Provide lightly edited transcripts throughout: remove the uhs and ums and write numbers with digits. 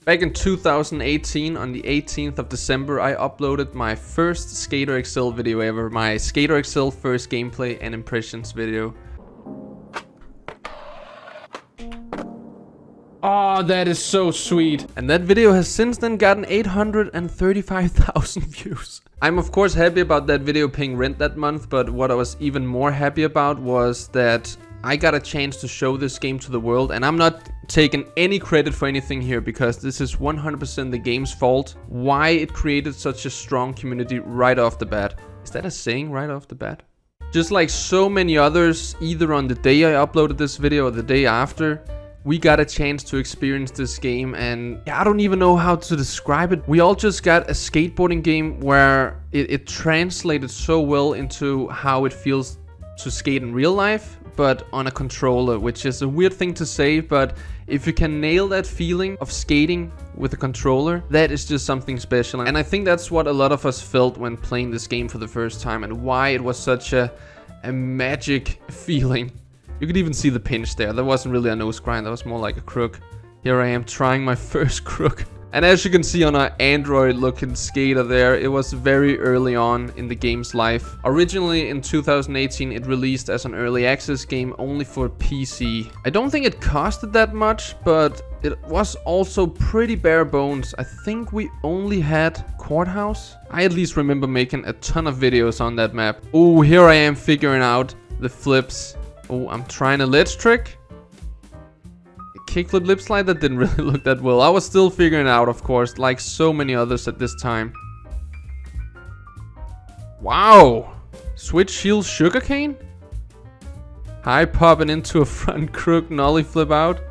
Back in 2018, on the 18th of December, I uploaded my first Skater XL video ever, my Skater XL first gameplay and impressions video. Oh, that is so sweet. And that video has since then gotten 835,000 views. I'm of course happy about that video paying rent that month, but what I was even more happy about was that I got a chance to show this game to the world, and I'm not taking any credit for anything here because this is 100% the game's fault. Why it created such a strong community right off the bat. Is that a saying, right off the bat? Just like so many others, either on the day I uploaded this video or the day after, we got a chance to experience this game, and I don't even know how to describe it. We all just got a skateboarding game where it translated so well into how it feels to skate in real life, but on a controller, which is a weird thing to say, but if you can nail that feeling of skating with a controller, that is just something special. And I think that's what a lot of us felt when playing this game for the first time, and why it was such a magic feeling. You could even see the pinch there. That wasn't really a nose grind, that was more like a crook. Here I am trying my first crook. And as you can see on our Android looking skater there, it was very early on in the game's life. Originally in 2018 it released as an early access game only for PC. I don't think it costed that much, but it was also pretty bare bones. I think we only had Courthouse. I at least remember making a ton of videos on that map. Oh, here I am figuring out the flips. Oh, I'm trying a ledge trick. Kickflip lip slide, that didn't really look that well. I was still figuring it out, of course, like so many others at this time. Wow! Switch shield sugarcane? High popping into a front crook, nollie flip out.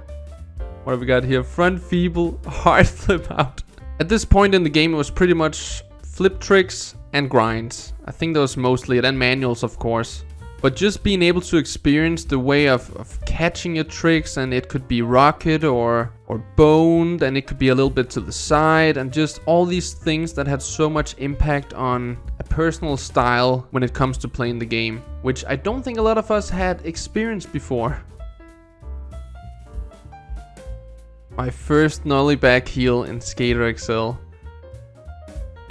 What have we got here? Front feeble, hard flip out. At this point in the game, it was pretty much flip tricks and grinds. I think that was mostly it, and manuals, of course. But just being able to experience the way of catching your tricks, and it could be rocket or boned, and it could be a little bit to the side, and just all these things that had so much impact on a personal style when it comes to playing the game, which I don't think a lot of us had experienced before. My first nollie back heel in Skater XL.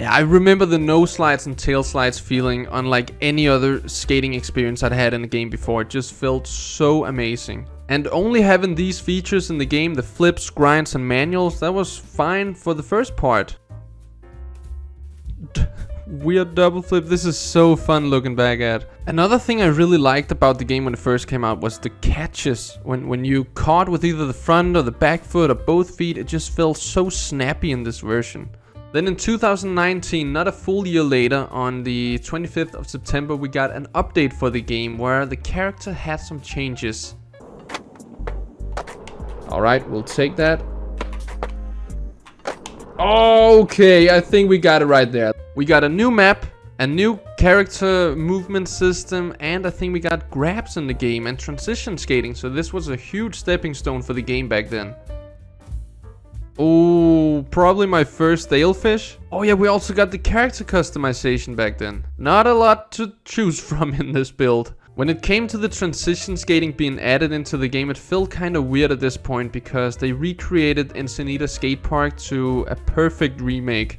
Yeah, I remember the nose slides and tail slides feeling unlike any other skating experience I'd had in the game before. It just felt so amazing. And only having these features in the game, the flips, grinds and manuals, that was fine for the first part. Weird double flip, this is so fun looking back at. Another thing I really liked about the game when it first came out was the catches. When you caught with either the front or the back foot or both feet, it just felt so snappy in this version. Then in 2019, not a full year later, on the 25th of September, we got an update for the game where the character had some changes. Alright, we'll take that. Okay, I think we got it right there. We got a new map, a new character movement system, and I think we got grabs in the game and transition skating. So this was a huge stepping stone for the game back then. Oh, probably my first Dalefish. Oh yeah, we also got the character customization back then. Not a lot to choose from in this build. When it came to the transition skating being added into the game, it felt kind of weird at this point because they recreated Encinita Skate Park to a perfect remake.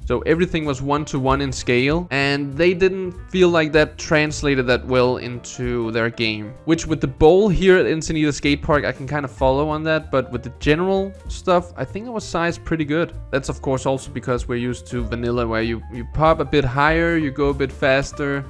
So everything was 1-to-1 in scale, and they didn't feel like that translated that well into their game. Which with the bowl here at Encinita Skate Park, I can kind of follow on that, but with the general stuff, I think it was sized pretty good. That's of course also because we're used to vanilla, where you pop a bit higher, you go a bit faster,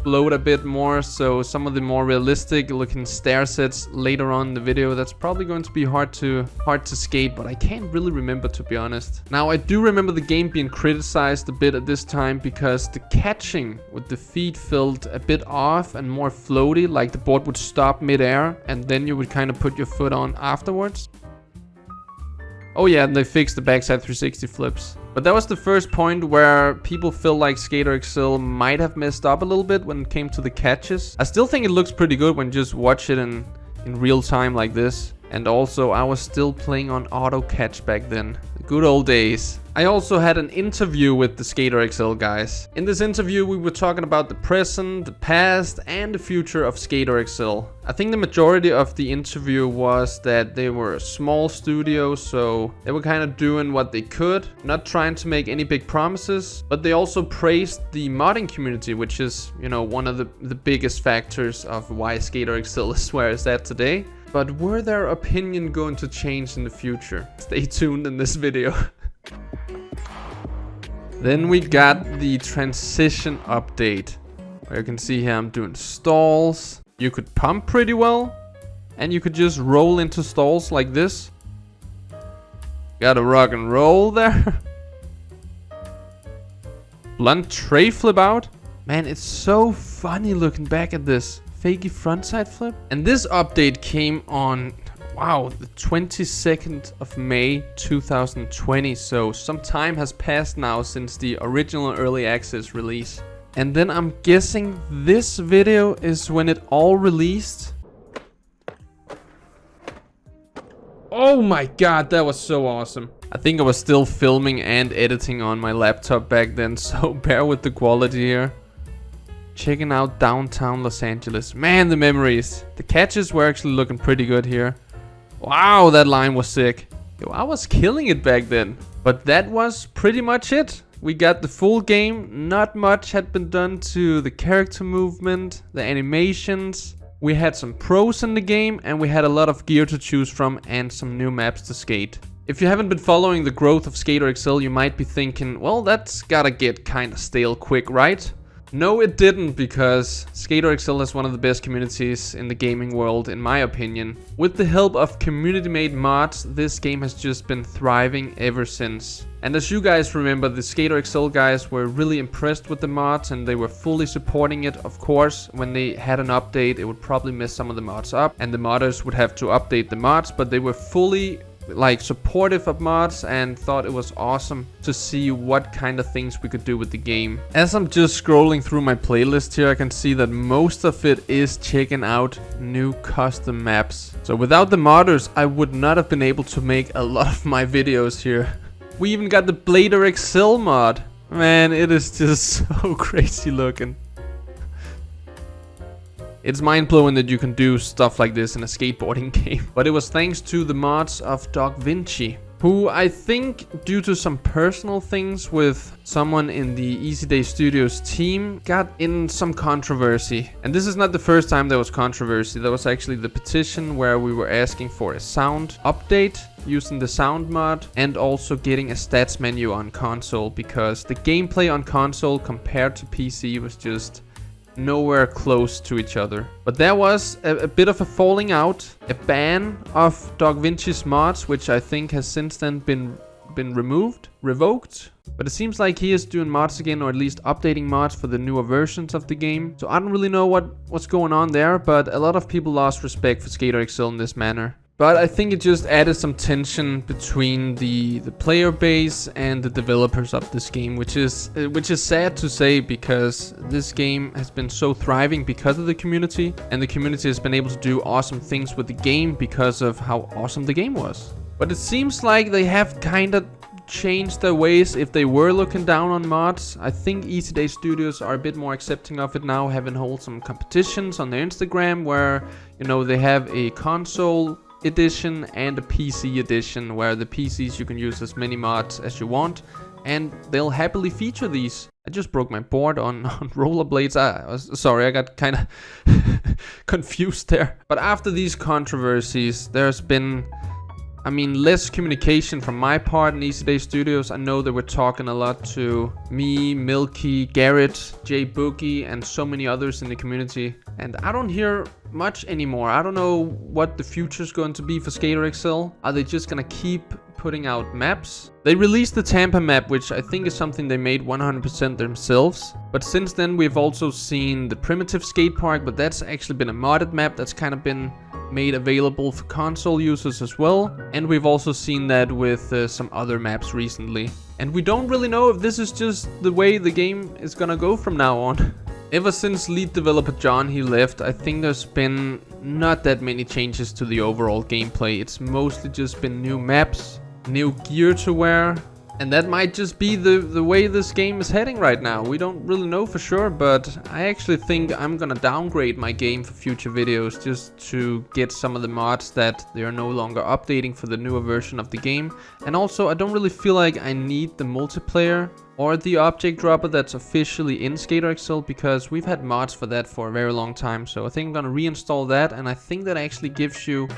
float a bit more, so some of the more realistic looking stair sets later on in the video, that's probably going to be hard to skate, but I can't really remember, to be honest. Now I do remember the game being criticized a bit at this time because the catching with the feet felt a bit off and more floaty, like the board would stop mid-air and then you would kind of put your foot on afterwards. Oh yeah, and they fixed the backside 360 flips. But that was the first point where people feel like Skater XL might have messed up a little bit when it came to the catches. I still think it looks pretty good when you just watch it in real time like this. And also, I was still playing on auto catch back then. The good old days. I also had an interview with the Skater XL guys. In this interview, we were talking about the present, the past, and the future of Skater XL. I think the majority of the interview was that they were a small studio, so they were kind of doing what they could, not trying to make any big promises, but they also praised the modding community, which is, you know, one of the biggest factors of why Skater XL is where it's at today. But were their opinion going to change in the future? Stay tuned in this video. Then we got the transition update, where you can see here I'm doing stalls. You could pump pretty well, and you could just roll into stalls like this. Got a rock and roll there. Blunt tray flip out. Man, it's so funny looking back at this. Fakey frontside flip. And this update came on, wow, the 22nd of May 2020. So some time has passed now since the original early access release. And then I'm guessing this video is when it all released. Oh my god, that was so awesome. I think I was still filming and editing on my laptop back then, so bear with the quality here. Checking out downtown Los Angeles. Man, the memories. The catches were actually looking pretty good here. Wow, that line was sick. Yo, I was killing it back then. But that was pretty much it. We got the full game. Not much had been done to the character movement, the animations. We had some pros in the game, and we had a lot of gear to choose from and some new maps to skate. If you haven't been following the growth of Skater XL, you might be thinking, well, that's gotta get kinda stale quick, right? No, it didn't, because Skater XL is one of the best communities in the gaming world, in my opinion. With the help of community-made mods, this game has just been thriving ever since. And as you guys remember, the Skater XL guys were really impressed with the mods, and they were fully supporting it. Of course, when they had an update, it would probably mess some of the mods up, and the modders would have to update the mods, but they were fully supportive of mods and thought it was awesome to see what kind of things we could do with the game. As I'm just scrolling through my playlist here, I can see that most of it is checking out new custom maps. So without the modders, I would not have been able to make a lot of my videos here. We even got the Blader XL mod. Man, it is just so crazy looking. It's mind-blowing that you can do stuff like this in a skateboarding game. But it was thanks to the mods of Doc Vinci, who I think, due to some personal things with someone in the Easy Day Studios team, got in some controversy. And this is not the first time there was controversy. There was actually the petition where we were asking for a sound update using the sound mod, and also getting a stats menu on console, because the gameplay on console compared to PC was just nowhere close to each other. But there was a bit of a falling out, a ban of Doc Vinci's mods, which I think has since then been revoked. But it seems like he is doing mods again, or at least updating mods for the newer versions of the game. So I don't really know what's going on there, but a lot of people lost respect for Skater XL in this manner. But I think it just added some tension between the player base and the developers of this game, which is sad to say, because this game has been so thriving because of the community, and the community has been able to do awesome things with the game because of how awesome the game was. But it seems like they have kind of changed their ways if they were looking down on mods. I think Easy Day Studios are a bit more accepting of it now, having wholesome competitions on their Instagram where, you know, they have a console edition and a PC edition, where the PCs you can use as many mods as you want, and they'll happily feature these. I just broke my board on rollerblades. Sorry, I got kind of confused there. But after these controversies, there's been, I mean, less communication from my part in Easy Day Studios. I know they were talking a lot to me, Milky, Garrett, Jay Boogie, and so many others in the community. And I don't hear much anymore. I don't know what the future's going to be for Skater XL. Are they just gonna keep putting out maps? They released the Tampa map, which I think is something they made 100% themselves. But since then, we've also seen the Primitive Skate Park, but that's actually been a modded map that's kind of been made available for console users as well. And we've also seen that with some other maps recently. And we don't really know if this is just the way the game is gonna go from now on. Ever since lead developer John he left, I think there's been not that many changes to the overall gameplay. It's mostly just been new maps, new gear to wear, And that might just be the way this game is heading right now. We don't really know for sure, but I actually think I'm gonna downgrade my game for future videos just to get some of the mods that they are no longer updating for the newer version of the game. And also, I don't really feel like I need the multiplayer or the object dropper that's officially in Skater XL, because we've had mods for that for a very long time. So I think I'm gonna reinstall that, and I think that actually gives you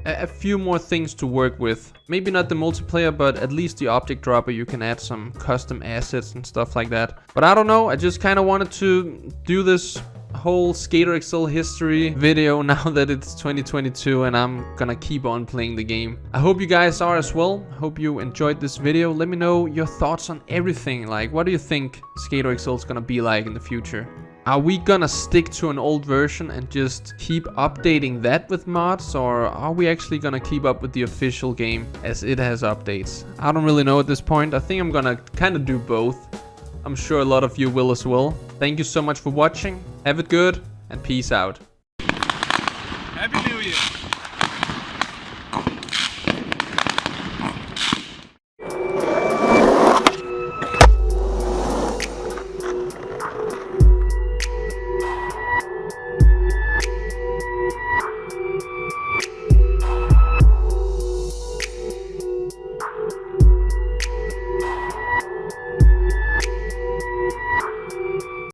a few more things to work with. Maybe not the multiplayer, but at least the object dropper, you can add some custom assets and stuff like that. But I don't know, I just kind of wanted to do this whole Skater XL history video now that it's 2022 and I'm gonna keep on playing the game. I hope you guys are as well. Hope you enjoyed this video. Let me know your thoughts on everything. Like, what do you think Skater XL is gonna be like in the future? Are we gonna stick to an old version and just keep updating that with mods, or are we actually gonna keep up with the official game as it has updates? I don't really know at this point. I think I'm gonna kind of do both. I'm sure a lot of you will as well. Thank you so much for watching. Have it good and peace out. Happy New Year!